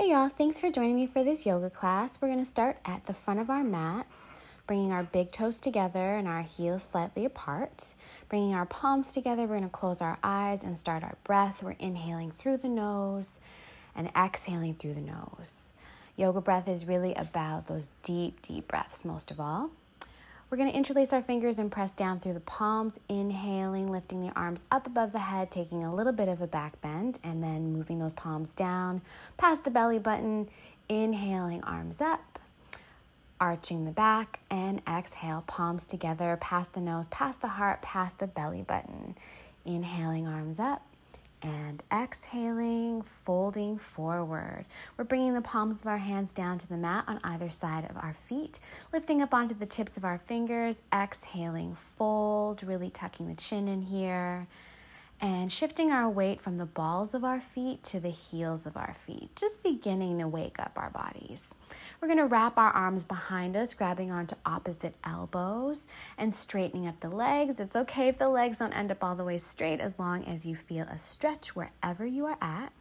Hey y'all, thanks for joining me for this yoga class. We're going to start at the front of our mats, bringing our big toes together and our heels slightly apart. Bringing our palms together, we're going to close our eyes and start our breath. We're inhaling through the nose and exhaling through the nose. Yoga breath is really about those deep, deep breaths most of all. We're going to interlace our fingers and press down through the palms, inhaling, lifting the arms up above the head, taking a little bit of a back bend, and then moving those palms down past the belly button, inhaling, arms up, arching the back, and exhale, palms together, past the nose, past the heart, past the belly button. Inhaling, arms up, and exhaling, folding forward. We're bringing the palms of our hands down to the mat on either side of our feet, lifting up onto the tips of our fingers, exhaling, fold, really tucking the chin in here, and shifting our weight from the balls of our feet to the heels of our feet, just beginning to wake up our bodies. We're going to wrap our arms behind us, grabbing onto opposite elbows and straightening up the legs. It's okay if the legs don't end up all the way straight as long as you feel a stretch wherever you are at.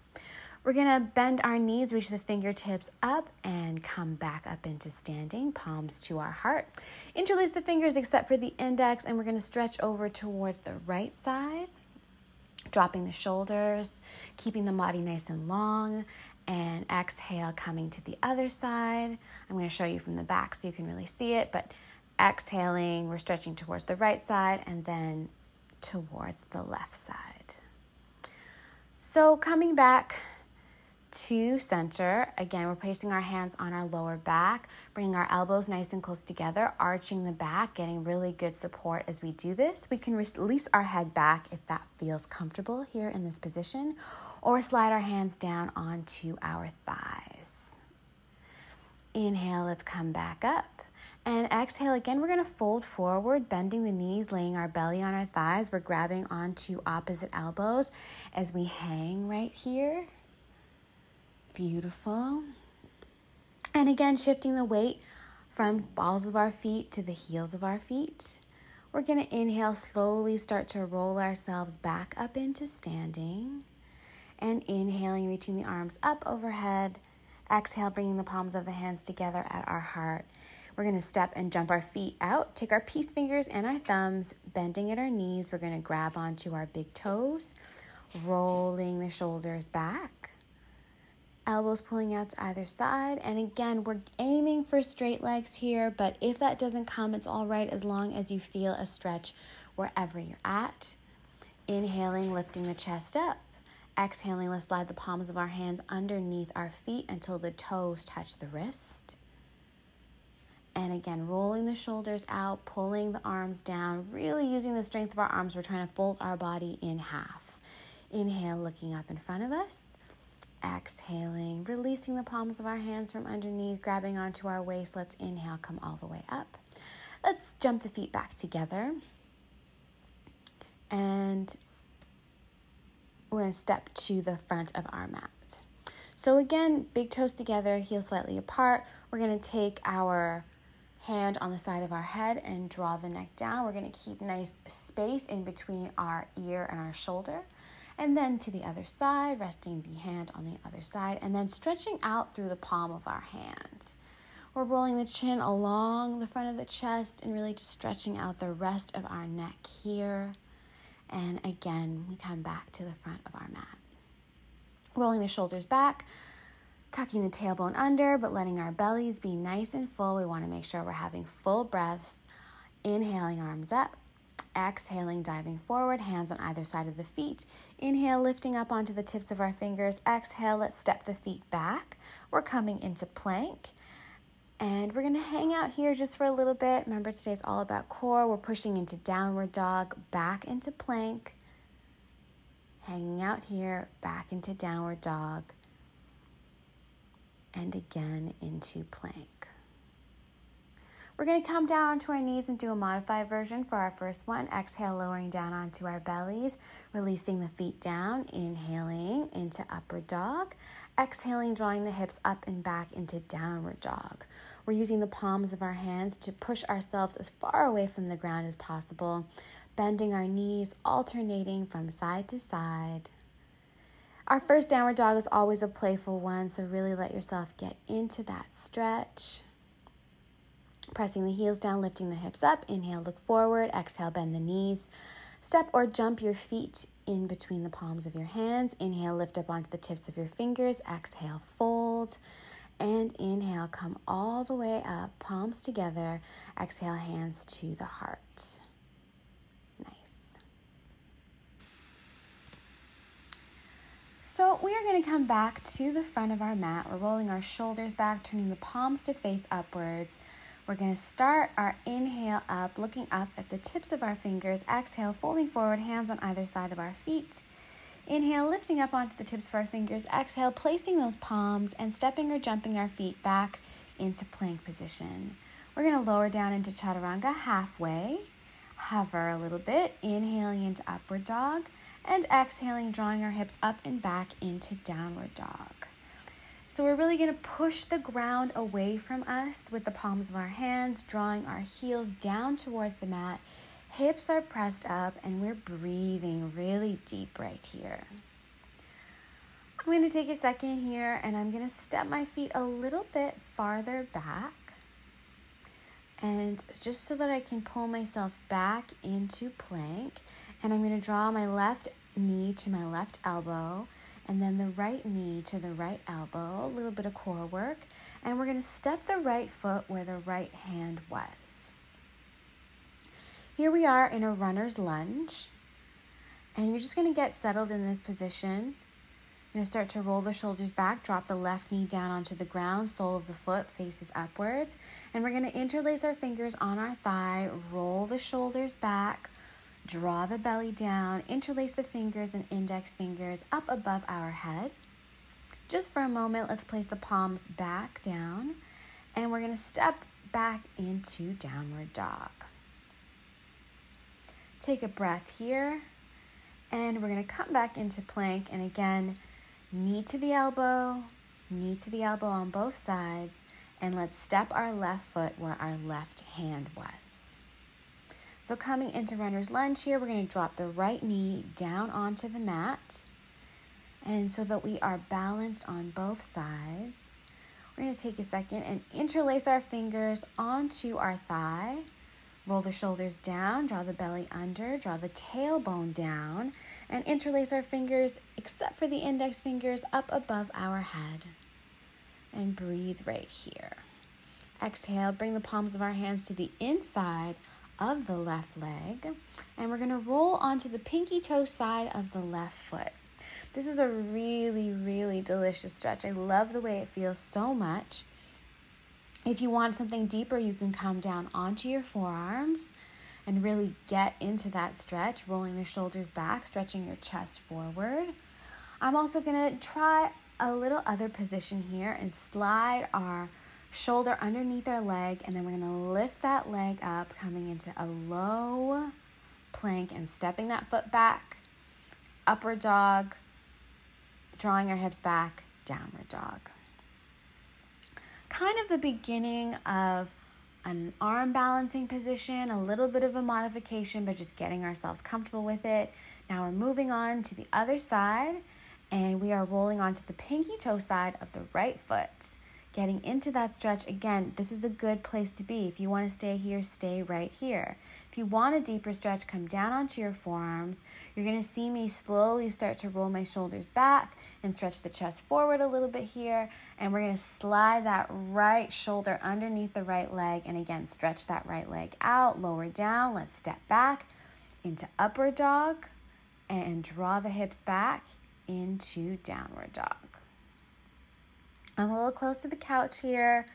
We're going to bend our knees, reach the fingertips up, and come back up into standing, palms to our heart. Interlace the fingers except for the index, and we're going to stretch over towards the right side, dropping the shoulders, keeping the body nice and long, and exhale, coming to the other side. I'm going to show you from the back so you can really see it, but exhaling, we're stretching towards the right side and then towards the left side. So coming back to center, again, we're placing our hands on our lower back, bringing our elbows nice and close together, arching the back, getting really good support as we do this. We can release our head back if that feels comfortable here in this position, or slide our hands down onto our thighs. Inhale, let's come back up. And exhale again, we're going to fold forward, bending the knees, laying our belly on our thighs. We're grabbing onto opposite elbows as we hang right here. Beautiful. And again, shifting the weight from balls of our feet to the heels of our feet. We're going to inhale, slowly start to roll ourselves back up into standing. And inhaling, reaching the arms up overhead. Exhale, bringing the palms of the hands together at our heart. We're going to step and jump our feet out. Take our peace fingers and our thumbs, bending at our knees. We're going to grab onto our big toes, rolling the shoulders back. Elbows pulling out to either side. And again, we're aiming for straight legs here, but if that doesn't come, it's all right as long as you feel a stretch wherever you're at. Inhaling, lifting the chest up. Exhaling, let's slide the palms of our hands underneath our feet until the toes touch the wrist. And again, rolling the shoulders out, pulling the arms down, really using the strength of our arms. We're trying to fold our body in half. Inhale, looking up in front of us. Exhaling, releasing the palms of our hands from underneath, grabbing onto our waist. Let's inhale, come all the way up. Let's jump the feet back together. And we're going to step to the front of our mat. So again, big toes together, heels slightly apart. We're going to take our hand on the side of our head and draw the neck down. We're going to keep nice space in between our ear and our shoulder. And then to the other side, resting the hand on the other side, and then stretching out through the palm of our hand. We're rolling the chin along the front of the chest and really just stretching out the rest of our neck here. And again, we come back to the front of our mat. Rolling the shoulders back, tucking the tailbone under, but letting our bellies be nice and full. We want to make sure we're having full breaths. Inhaling, arms up. Exhaling, diving forward, hands on either side of the feet. Inhale, lifting up onto the tips of our fingers. Exhale, let's step the feet back. We're coming into plank. And we're going to hang out here just for a little bit. Remember, today's all about core. We're pushing into downward dog, back into plank. Hanging out here, back into downward dog. And again into plank. We're going to come down onto our knees and do a modified version for our first one. Exhale, lowering down onto our bellies, releasing the feet down, inhaling into upward dog. Exhaling, drawing the hips up and back into downward dog. We're using the palms of our hands to push ourselves as far away from the ground as possible, bending our knees, alternating from side to side. Our first downward dog is always a playful one, so really let yourself get into that stretch. Pressing the heels down, lifting the hips up. Inhale, look forward. Exhale, bend the knees. Step or jump your feet in between the palms of your hands. Inhale, lift up onto the tips of your fingers. Exhale, fold. And inhale, come all the way up, palms together. Exhale, hands to the heart. Nice. So we are going to come back to the front of our mat. We're rolling our shoulders back, turning the palms to face upwards. We're going to start our inhale up, looking up at the tips of our fingers. Exhale, folding forward, hands on either side of our feet. Inhale, lifting up onto the tips of our fingers. Exhale, placing those palms and stepping or jumping our feet back into plank position. We're going to lower down into chaturanga halfway. Hover a little bit, inhaling into upward dog, and exhaling, drawing our hips up and back into downward dog. So we're really going to push the ground away from us with the palms of our hands, drawing our heels down towards the mat. Hips are pressed up, and we're breathing really deep right here. I'm going to take a second here, and I'm going to step my feet a little bit farther back. And just so that I can pull myself back into plank, and I'm going to draw my left knee to my left elbow, and then the right knee to the right elbow, a little bit of core work. And we're going to step the right foot where the right hand was. Here we are in a runner's lunge. And you're just going to get settled in this position. You're going to start to roll the shoulders back, drop the left knee down onto the ground, sole of the foot faces upwards. And we're going to interlace our fingers on our thigh, roll the shoulders back, draw the belly down, interlace the fingers and index fingers up above our head. Just for a moment, let's place the palms back down, and we're going to step back into downward dog. Take a breath here, and we're going to come back into plank, and again, knee to the elbow on both sides, and let's step our left foot where our left hand was. So coming into runner's lunge here, we're going to drop the right knee down onto the mat. And so that we are balanced on both sides, we're going to take a second and interlace our fingers onto our thigh. Roll the shoulders down, draw the belly under, draw the tailbone down, and interlace our fingers, except for the index fingers, up above our head. And breathe right here. Exhale, bring the palms of our hands to the inside of the left leg, and we're going to roll onto the pinky toe side of the left foot. This is a really, really delicious stretch. I love the way it feels so much. If you want something deeper, you can come down onto your forearms and really get into that stretch, rolling the shoulders back, stretching your chest forward. I'm also going to try a little other position here and slide our shoulder underneath our leg, and then we're going to lift that leg up, coming into a low plank and stepping that foot back, upward dog, drawing our hips back, downward dog. Kind of the beginning of an arm balancing position, a little bit of a modification, but just getting ourselves comfortable with it. Now we're moving on to the other side, and we are rolling onto the pinky toe side of the right foot. Getting into that stretch, again, this is a good place to be. If you want to stay here, stay right here. If you want a deeper stretch, come down onto your forearms. You're going to see me slowly start to roll my shoulders back and stretch the chest forward a little bit here. And we're going to slide that right shoulder underneath the right leg. And again, stretch that right leg out, lower down. Let's step back into upward dog and draw the hips back into downward dog. I'm a little close to the couch here,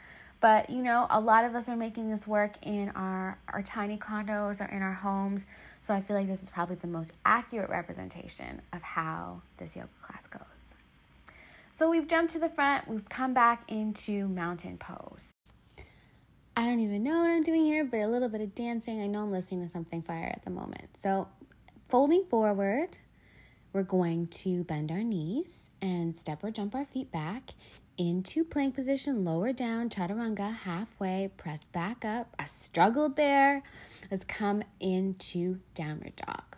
but you know, a lot of us are making this work in our tiny condos or in our homes, so I feel like this is probably the most accurate representation of how this yoga class goes. So we've jumped to the front, we've come back into mountain pose. I don't even know what I'm doing here, but a little bit of dancing. I know I'm listening to something fire at the moment. So folding forward, we're going to bend our knees and step or jump our feet back into plank position, lower down, chaturanga, halfway, press back up. I struggled there. Let's come into downward dog.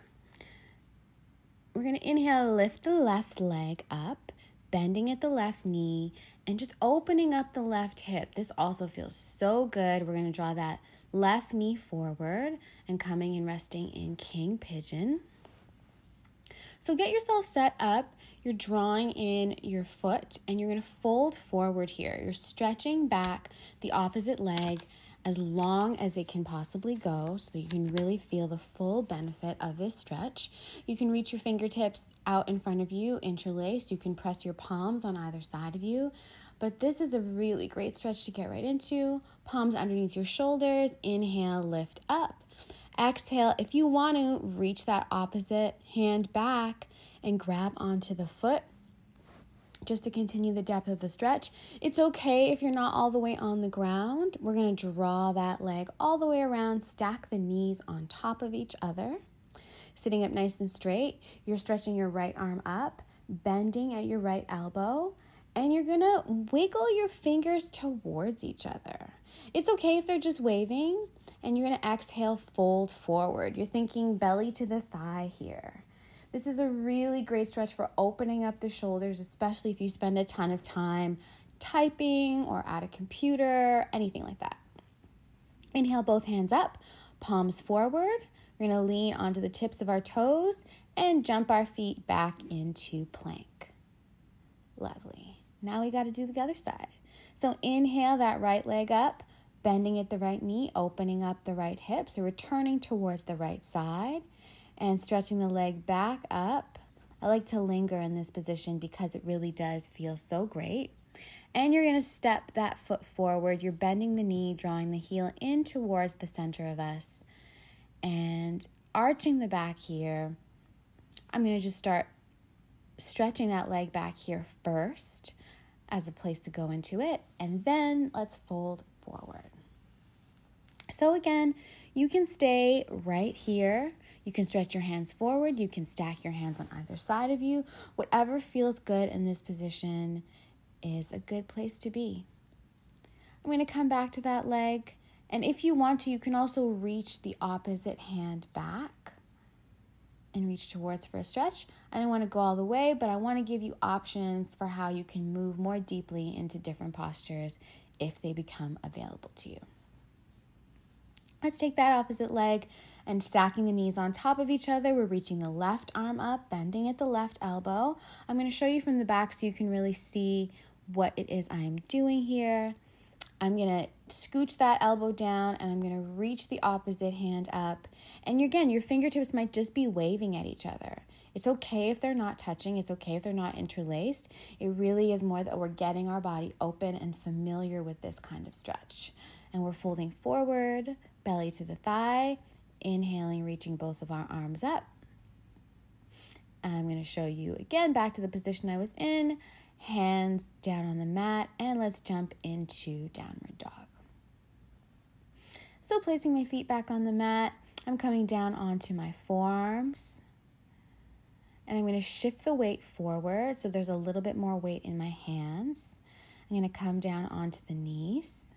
We're going to inhale, lift the left leg up, bending at the left knee, and just opening up the left hip. This also feels so good. We're going to draw that left knee forward and coming and resting in King Pigeon. So get yourself set up. You're drawing in your foot and you're going to fold forward here. You're stretching back the opposite leg as long as it can possibly go so that you can really feel the full benefit of this stretch. You can reach your fingertips out in front of you, interlaced. You can press your palms on either side of you. But this is a really great stretch to get right into. Palms underneath your shoulders. Inhale, lift up. Exhale, if you want to, reach that opposite hand back and grab onto the foot just to continue the depth of the stretch. It's okay if you're not all the way on the ground. We're going to draw that leg all the way around, stack the knees on top of each other. Sitting up nice and straight, you're stretching your right arm up, bending at your right elbow, and you're going to wiggle your fingers towards each other. It's okay if they're just waving, and you're going to exhale, fold forward. You're thinking belly to the thigh here. This is a really great stretch for opening up the shoulders, especially if you spend a ton of time typing or at a computer, anything like that. Inhale, both hands up, palms forward. We're going to lean onto the tips of our toes and jump our feet back into plank. Lovely. Now we got to do the other side. So inhale that right leg up, bending at the right knee, opening up the right hip. So returning towards the right side and stretching the leg back up. I like to linger in this position because it really does feel so great. And you're going to step that foot forward. You're bending the knee, drawing the heel in towards the center of us and arching the back here. I'm going to just start stretching that leg back here first as a place to go into it, and then let's fold forward. So again, you can stay right here. You can stretch your hands forward. You can stack your hands on either side of you. Whatever feels good in this position is a good place to be. I'm going to come back to that leg, and if you want to, you can also reach the opposite hand back and reach towards for a stretch. I don't want to go all the way, but I want to give you options for how you can move more deeply into different postures if they become available to you. Let's take that opposite leg and stacking the knees on top of each other. We're reaching the left arm up, bending at the left elbow. I'm going to show you from the back so you can really see what it is I'm doing here. I'm going to scooch that elbow down and I'm going to reach the opposite hand up. And again, your fingertips might just be waving at each other. It's okay if they're not touching. It's okay if they're not interlaced. It really is more that we're getting our body open and familiar with this kind of stretch. And we're folding forward, belly to the thigh, inhaling, reaching both of our arms up. I'm going to show you again back to the position I was in. Hands down on the mat, and let's jump into downward dog. So placing my feet back on the mat, I'm coming down onto my forearms, and I'm going to shift the weight forward so there's a little bit more weight in my hands. I'm going to come down onto the knees,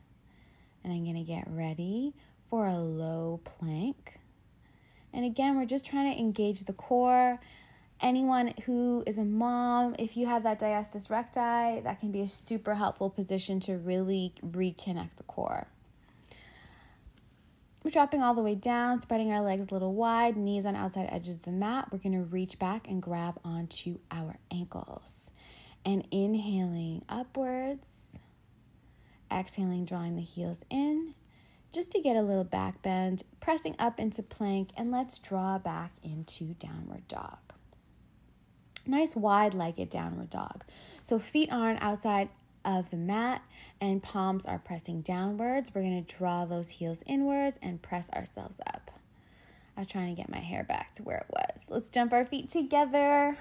and I'm going to get ready for a low plank. And again, we're just trying to engage the core. Anyone who is a mom, if you have that diastasis recti, that can be a super helpful position to really reconnect the core. We're dropping all the way down, spreading our legs a little wide, knees on outside edges of the mat. We're going to reach back and grab onto our ankles. And inhaling upwards, exhaling, drawing the heels in, just to get a little back bend, pressing up into plank, and let's draw back into downward dog. Nice wide-legged downward dog. So feet aren't outside of the mat and palms are pressing downwards. We're going to draw those heels inwards and press ourselves up. I was trying to get my hair back to where it was. Let's jump our feet together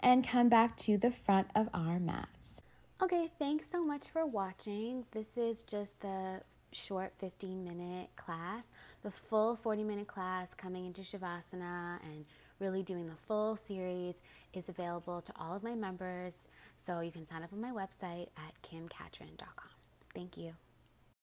and come back to the front of our mats. Okay, thanks so much for watching. This is just the short 15-minute class. The full 40-minute class coming into Shavasana and really doing the full series is available to all of my members, so you can sign up on my website at kimcatron.com. Thank you.